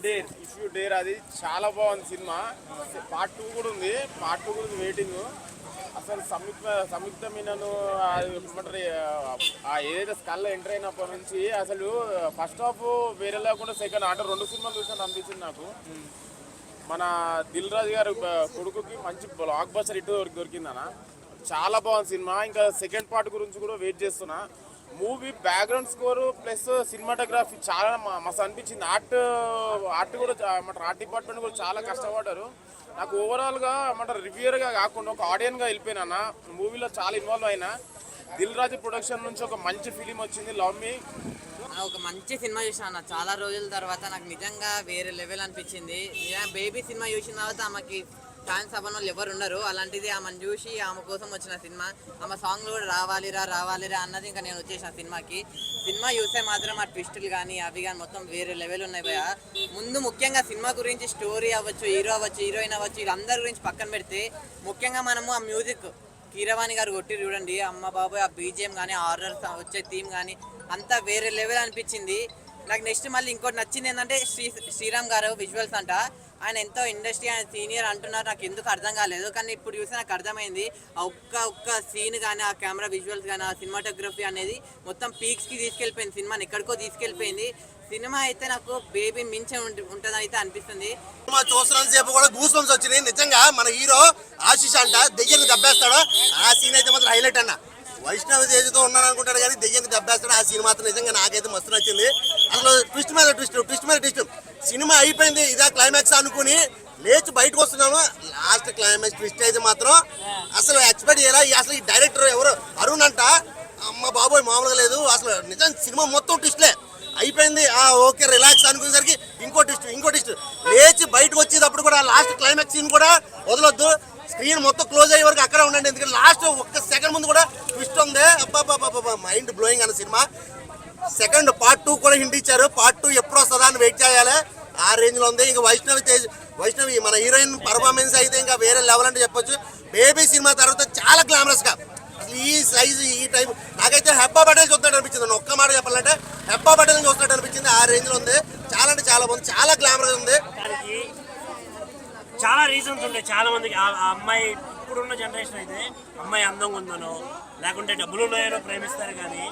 Dare అది చాలా బాగుంది సినిమా. పార్ట్ 2 కూడా ఉంది. పార్ట్ 2 గురించి వెయిటింగ్. అసలు సంయుక్త మీనను ఏమంటారు ఏదైతే స్కల్ ఎంటర్ అయినప్పటి నుంచి అసలు ఫస్ట్ హాఫ్ వేరే లేకుండా సెకండ్ అంటే 2 సినిమాలు చూసినట్టు అనిపించింది నాకు. మన దిల్ రాజు గారు కొడుకుకి మంచి బ్లాక్ బస్టర్ హిట్ దొరికిందన్న. చాలా బాగుంది సినిమా. ఇంకా సెకండ్ పార్ట్ గురించి కూడా వెయిట్ చేస్తున్నా. Movie background score plus cinematography చాలా మస్తు అనిపించింది. ఆర్ట్ కూడా ఆర్ట్ డిపార్ట్మెంట్ కూడా చాలా కష్టపడ్డారు. నాకు ఓవరాల్గా ఏమంటారు రివ్యూయర్గా కాకుండా ఒక ఆడియన్గా వెళ్ళిపోయినా. మూవీలో చాలా ఇన్వాల్వ్ అయినా. దిల్ రాజు ప్రొడక్షన్ నుంచి ఒక మంచి ఫిలిం వచ్చింది లవ్ మీ. ఒక మంచి సినిమా చూసాను చాలా రోజుల తర్వాత. నాకు నిజంగా వేరే లెవెల్ అనిపించింది. బేబీ సినిమా చూసిన తర్వాత ఆమెకి ఫ్యాన్స్ అవ్వని వాళ్ళు ఎవరు ఉన్నారు. అలాంటిది ఆమెను చూసి ఆమె కోసం వచ్చిన సినిమా. ఆమె సాంగ్లు కూడా రావాలిరా అన్నది ఇంకా నేను వచ్చేసిన సినిమాకి. సినిమా చూస్తే మాత్రం ఆ ట్విస్టులు కానీ అవి కానీ మొత్తం వేరే లెవెల్ ఉన్నాయి భయ. ముందు ముఖ్యంగా సినిమా గురించి స్టోరీ అవ్వచ్చు, హీరో అవ్వచ్చు, హీరోయిన్ అవ్వచ్చు, వీళ్ళందరి గురించి పక్కన పెడితే ముఖ్యంగా మనము ఆ మ్యూజిక్ కీరవాణి గారు కొట్టి చూడండి. అమ్మ బాబాయ్ ఆ బీజిఎం కానీ హారర్ వచ్చే థీమ్ కానీ అంతా వేరే లెవెల్ అనిపించింది నాకు. నెక్స్ట్ మళ్ళీ ఇంకోటి నచ్చింది ఏంటంటే శ్రీరామ్ గారు విజువల్స్ అంట. ఆయన ఎంతో ఇండస్ట్రీ ఆయన సీనియర్ అంటున్నారు. నాకు ఎందుకు అర్థం కాలేదు, కానీ ఇప్పుడు చూస్తే నాకు అర్థమైంది. ఆ ఒక్క సీన్ కానీ ఆ కెమెరా విజువల్స్ కానీ ఆ సినిమాటోగ్రఫీ అనేది మొత్తం పీక్స్కి తీసుకెళ్ళిపోయింది. సినిమాని ఎక్కడికో తీసుకెళ్ళిపోయింది. సినిమా అయితే నాకు బేబీ మించి ఉంటుందని అయితే అనిపిస్తుంది. సినిమా చూస్తున్నంత సేపు కూడా గూస్ బంప్స్ వచ్చినాయి. నిజంగా మన హీరో ఆశీష్ అంట దెయ్యాన్ని దెబ్బేస్తాడు. ఆ సీన్ అయితే మాత్రం హైలైట్ అన్న. వైష్ణవి తేజతో ఉన్నాను అనుకుంటాడు కానీ దెయ్యాన్ని దెబ్బేస్తాడు. ఆ సీన్ మాత్రం నిజంగా నాకైతే మస్తు నచ్చింది. అసలు ట్విస్ట్ మీద ట్విస్ట్ సినిమా అయిపోయింది ఇదే క్లైమాక్స్ అనుకుని లేచి బయటకు వస్తున్నాము. లాస్ట్ క్లైమాక్స్ ట్విస్ట్ అయితే మాత్రం అసలు ఎక్స్పెక్ట్ చేయాలా. అసలు ఈ డైరెక్టర్ ఎవరు అరుణ్ అంట. అమ్మ బాబోయ్ మామూలుగా లేదు. అసలు నిజం సినిమా మొత్తం ట్విస్ట్లే అయిపోయింది. ఓకే రిలాక్స్ అనుకునేసరికి ఇంకో ట్విస్ట్ లేచి బయటకు వచ్చేటప్పుడు కూడా లాస్ట్ క్లైమాక్స్ సీన్ కూడా వదలొద్దు. స్క్రీన్ మొత్తం క్లోజ్ అయ్యే వరకు అక్కడ ఉండండి. ఎందుకంటే లాస్ట్ ఒక్క సెకండ్ ముందు కూడా ట్విస్ట్ ఉంది. అబ్బాబాబా మైండ్ బ్లోయింగ్ అన్న సినిమా. సెకండ్ పార్ట్ 2 కూడా హింట్ ఇచ్చారు. పార్ట్ 2 ఎప్పుడు వస్తుందా అని వెయిట్ చేయాలి. ఆ రేంజ్ లో ఉంది. ఇంకా వైష్ణవి మన హీరోయిన్ పర్ఫార్మెన్స్ అయితే ఇంకా వేరే లెవెల్ అంటే చెప్పొచ్చు. బేబీ సినిమా తర్వాత చాలా గ్లామరస్ గా అసలు ఈ సైజ్ ఈ టైం నాకైతే హెబ్బా పటేల్ చూస్తున్నట్టు అనిపించింది. ఒక్క మాట చెప్పాలంటే హెబ్బా పటేల్ చూస్తున్నట్టు అనిపించింది. ఆ రేంజ్ లో ఉంది. చాలా అంటే చాలా బాగుంది. చాలా గ్లామరస్ ఉంది. చాలా రీజన్స్ ఉంటాయి చాలా మందికి. ఆ అమ్మాయి ఇప్పుడున్న జనరేషన్ అయితే అమ్మాయి అందంగా ఉందనో లేకుంటే డబ్బులు ఉన్నాయనో ప్రేమిస్తారు, కానీ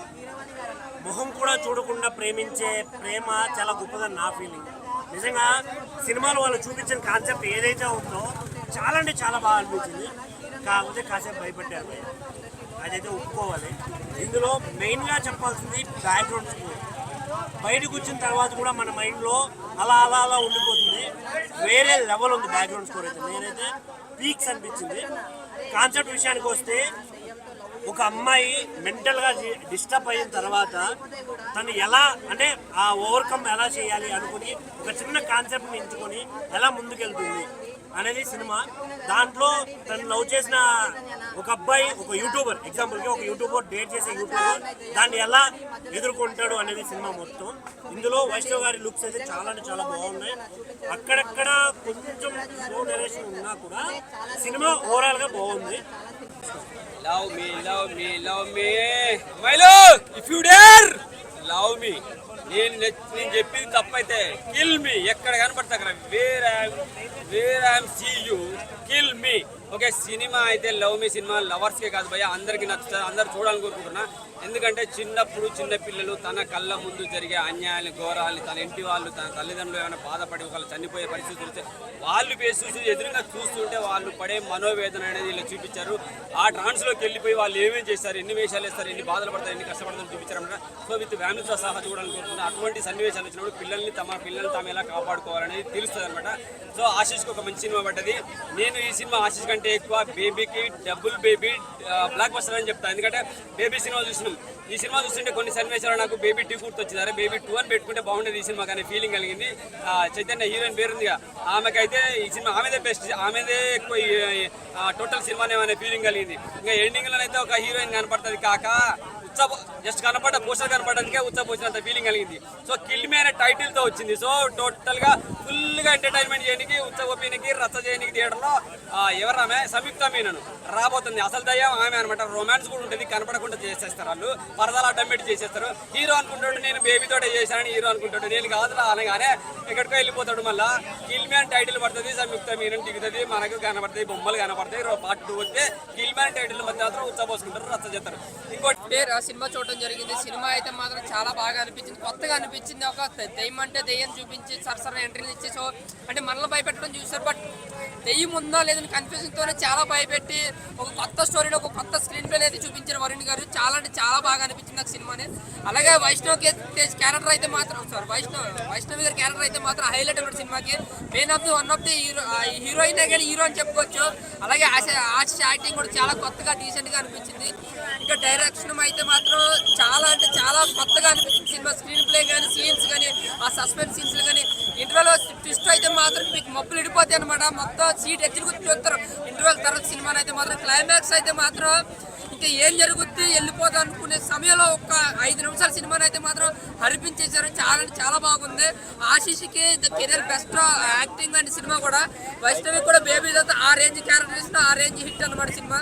మొహం కూడా చూడకుండా ప్రేమించే ప్రేమ చాలా గొప్పదని నా ఫీలింగ్. నిజంగా సినిమాలో వాళ్ళు చూపించిన కాన్సెప్ట్ ఏదైతే ఉందో చాలా అంటే చాలా బాగా అనిపించింది. కాకపోతే కాసేపు భయపెట్టారు, అదైతే ఒప్పుకోవాలి. ఇందులో మెయిన్గా చెప్పాల్సింది బ్యాక్గ్రౌండ్ స్కోర్. బయటకు వచ్చిన తర్వాత కూడా మన మైండ్లో అలా ఉండిపోతుంది. వేరే లెవెల్ ఉంది బ్యాక్గ్రౌండ్ స్కోర్ అయితే. నేనైతే పీక్స్ అనిపించింది. కాన్సెప్ట్ విషయానికి వస్తే ఒక అమ్మాయి మెంటల్గా డిస్టర్బ్ అయిన తర్వాత తను ఎలా అంటే ఆ ఓవర్కమ్ ఎలా చేయాలి అనుకుని ఒక చిన్న కాన్సెప్ట్ని ఎంచుకొని ఎలా ముందుకెళ్తుంది అనేది సినిమా. దాంట్లో తను లవ్ చేసిన ఒక అబ్బాయి ఒక యూట్యూబర్, ఎగ్జాంపుల్కి ఒక యూట్యూబర్ డేట్ చేసే యూట్యూబర్ దాన్ని ఎలా ఎదుర్కొంటాడు అనేది సినిమా మొత్తం. ఇందులో వైష్ణవ్ గారి లుక్స్ అయితే చాలా అంటే చాలా బాగున్నాయి. అక్కడక్కడ కొంచెం స్లో డైరెక్షన్ ఉన్నా కూడా సినిమా ఓవరాల్గా బాగుంది. Love me, love me, love me, my love, if you dare, love me. నేను చెప్పింది తప్పైతే కిల్ మీ. ఎక్కడ కనపడతా అక్కడ where I'm see you kill me. Okay, cinema అయితే లవ్ మీ సినిమా లవర్స్కే కాదు భయ్య, అందరికీ నచ్చుతుంది. అందరు చూడాలని కోరుకుంటున్నా. ఎందుకంటే చిన్నప్పుడు చిన్న పిల్లలు తన కళ్ళ ముందు జరిగే అన్యాయాన్ని ఘోరాలని తన ఇంటి వాళ్ళు తన తల్లిదండ్రులు ఏమైనా బాధపడి ఒకళ్ళు చనిపోయే పరిస్థితి వస్తే వాళ్ళు చూసి ఎదురుగా చూస్తుంటే వాళ్ళు పడే మనోవేదన అనేది ఇలా చూపించారు. ఆ ట్రాన్స్లోకి వెళ్ళిపోయి వాళ్ళు ఏమేమి చేస్తారు, ఎన్ని వేషాలు వేస్తారు, ఎన్ని బాధలు పడతారు, ఎన్ని కష్టపడతారు చూపించారన్నమాట. సో విత్ ఫ్యామిలీతో సహా చూడాలని కోరుకుంటున్నా. అటువంటి సన్నివేశాలు వచ్చినప్పుడు పిల్లల్ని తాము ఎలా కాపాడుకోవాలనేది తెలుస్తుంది అనమాట. సో ఆశీష్కి ఒక మంచి సినిమా పడ్డది. నేను ఈ సినిమా ఆశీష్ కంటే ఎక్కువ బేబీకి డబుల్ బేబీ బ్లాక్ బస్టర్ అని చెప్తాను. ఎందుకంటే బేబీ సినిమా చూసినాం. ఈ సినిమా చూస్తుంటే కొన్ని సన్నివేశాలు నాకు బేబీ 2 గుర్తొచ్చింది. అరే బేబీ 2 అని పెట్టుకుంటే బాగుండేది ఈ సినిమా కానీ ఫీలింగ్ కలిగింది. చైతన్య హీరోయిన్ పేరుందిగా, ఆమెకైతే ఈ సినిమా ఆమెదే బెస్ట్, ఆమెదే ఎక్కువ టోటల్ సినిమానే అనే ఫీలింగ్ కలిగింది. ఇంకా ఎండింగ్లోనైతే ఒక హీరోయిన్ కనపడుతుంది, కాక ఉత్సవ జస్ట్ కనపడ్డ పోస్టర్ కనపడడానికే ఉత్సవపోసినంత ఫీలింగ్ కలిగింది. సో కిల్ మీ అనే టైటిల్ తో వచ్చింది. సో టోటల్ గా ఫుల్ గా ఎంటర్టైన్మెంట్ చేయడానికి ఉత్సవోపీనికి రచ్చ చేయడానికి థియేటర్ లో ఎవరామె సంయుక్త మీనన్ రాబోతుంది. అసలు దయ్యం ఆమె అనమాట. రొమాన్స్ కూడా ఉంటుంది, కనపడకుండా చేసేస్తారు వాళ్ళు, పరదాలు అడ్డం పెట్టి చేసేస్తారు. హీరో అనుకుంటాడు నేను బేబీతోటే చేశానని హీరో అనుకుంటాడు, నేను కాదు అనగానే ఎక్కడికో వెళ్ళిపోతాడు. మళ్ళీ కిల్ మీ అని టైటిల్ పడుతుంది, సంయుక్త మీనన్ దిగుతుంది, మనకు కనపడతాయి, బొమ్మలు కనపడతాయి. పార్ట్ 2 వస్తే కిల్ మీ అని టైటిల్ మధ్య మాత్రం ఉత్సవపోసుకుంటారు, రచ్చ చేస్తారు. ఇంకోటి సినిమా చూడడం జరిగింది. సినిమా అయితే మాత్రం చాలా బాగా అనిపించింది, కొత్తగా అనిపించింది. ఒక దెయ్యం అంటే దెయ్యం చూపించి సరసర ఎంట్రీలు ఇచ్చి సో అంటే మనల్ని భయపెట్టడం చూసారు. బట్ దెయ్యం ఉందా లేదని కన్ఫ్యూజన్ తోనే చాలా భయపెట్టి ఒక కొత్త స్టోరీని ఒక కొత్త స్క్రీన్ ప్లే అయితే చూపించారు వరుణ్ గారు. చాలా అంటే చాలా బాగా అనిపించింది నాకు సినిమాని. అలాగే వైష్ణవ్ తేజ్ క్యారెక్టర్ అయితే మాత్రం వైష్ణవి గారి క్యారెక్టర్ అయితే మాత్రం హైలైట్ అన్నమాట సినిమాకి. వన్ ఆఫ్ ది హీరోయిన్ కానీ హీరో అని చెప్పుకోవచ్చు. అలాగే ఆశిష్ యాక్టింగ్ కూడా చాలా కొత్తగా డీసెంట్ గా అనిపించింది. ఇంకా డైరెక్షన్ అయితే మాత్రం చాలా అంటే చాలా కొత్తగా అనిపించింది సినిమా. స్క్రీన్ ప్లే కానీ సీన్స్ కానీ ఆ సస్పెన్స్ సీన్స్ కానీ ఇంటర్వెల్ ట్విస్ట్ అయితే మాత్రం మీకు మబ్బులు ఇడిపోతాయి అనమాట. మొత్తం సీట్ ఎత్తులు గుర్తు చూస్తారు ఇంటర్వెల్ తర్వాత సినిమాని అయితే మాత్రం. క్లైమాక్స్ అయితే మాత్రం ఇంకా ఏం జరుగుద్ది వెళ్ళిపోతా అనుకునే సమయంలో ఒక 5 నిమిషాల సినిమాని అయితే మాత్రం హరిపించేశారు. చాలా అంటే చాలా బాగుంది. ఆశీష్కి the career best acting and cinema కూడా. వైష్ణవి కూడా బేబీ ఆ రేంజ్ క్యారెక్టర్ ఆ రేంజ్ హిట్ అనమాట సినిమా.